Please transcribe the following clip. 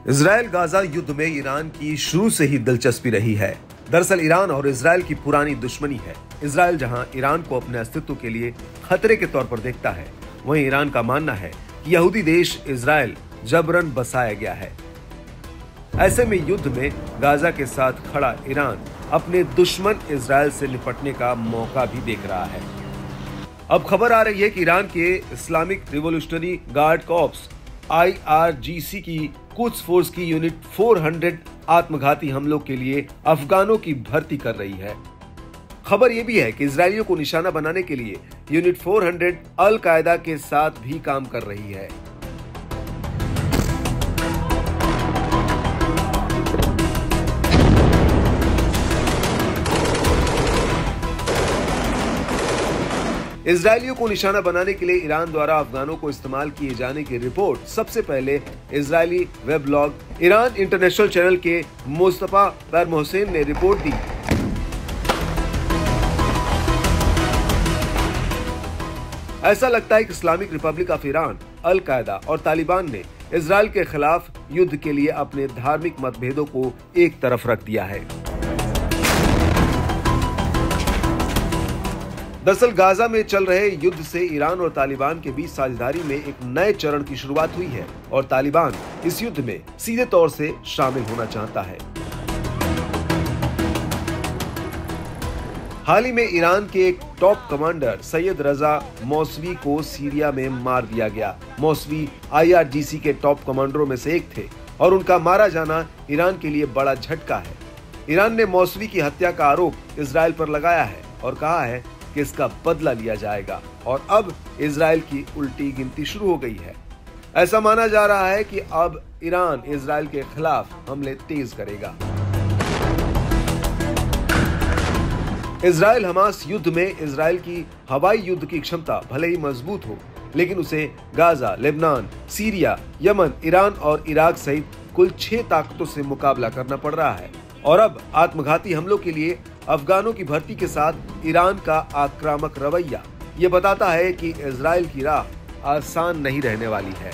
Israel Gaza युद्ध में Iran की शुरू से ही दिलचस्पी रही है। दरअसल ईरान और इजराइल की पुरानी दुश्मनी है। इजराइल जहां ईरान को अपने अस्तित्व के लिए खतरे के तौर पर देखता है, वहीं ईरान का मानना है कि यहूदी देश इजराइल जबरन बसाया गया है। ऐसे में युद्ध में गाजा के साथ खड़ा ईरान अपने दुश्मन इजराइल से निपटने का मौका भी देख रहा है। अब खबर आ रही है कि ईरान के Islamic revolutionary guard corps IRGC की कुद्स फोर्स की यूनिट 400 आत्मघाती हमलों के लिए अफगानों की भर्ती कर रही है। खबर यह भी है कि इजरायलियों को निशाना बनाने के लिए यूनिट 400 अल कायदा के साथ भी काम कर रही है। इजरायलियों को निशाना बनाने के लिए ईरान द्वारा अफगानों को इस्तेमाल किए जाने की रिपोर्ट सबसे पहले Israeli weblog Iran international channel के मुस्तफा बरमोहसेन ने रिपोर्ट दी। ऐसा लगता है कि इस्लामिक रिपब्लिक ऑफ ईरान, अल कायदा और तालिबान ने इजराइल के खिलाफ युद्ध के लिए अपने धार्मिक मतभेदों को एक तरफ रख दिया है। दरअसल गाजा में चल रहे युद्ध से ईरान और तालिबान के बीच साझेदारी में एक नए चरण की शुरुआत हुई है और तालिबान इस युद्ध में सीधे तौर से शामिल होना चाहता है। हाल ही में ईरान के एक टॉप कमांडर सैयद रजा मौसवी को सीरिया में मार दिया गया। मौसवी IRGC के टॉप कमांडरों में से एक थे और उनका मारा जाना ईरान के लिए बड़ा झटका है। ईरान ने मौसवी की हत्या का आरोप इजराइल पर लगाया है और कहा है कि इसका बदला लिया जाएगा और अब इजराइल की उल्टी गिनती शुरू हो गई है। ऐसा माना जा रहा है कि अब ईरान इजराइल के खिलाफ हमले तेज करेगा। इजराइल हमास युद्ध में इजराइल की हवाई युद्ध की क्षमता भले ही मजबूत हो, लेकिन उसे Gaza, Lebanon, Syria, Yemen, Iran और इराक सहित कुल 6 ताकतों से मुकाबला करना पड़ रहा है और अब आत्मघाती हमलों के लिए अफगानों की भर्ती के साथ ईरान का आक्रामक रवैया ये बताता है कि इजराइल की राह आसान नहीं रहने वाली है।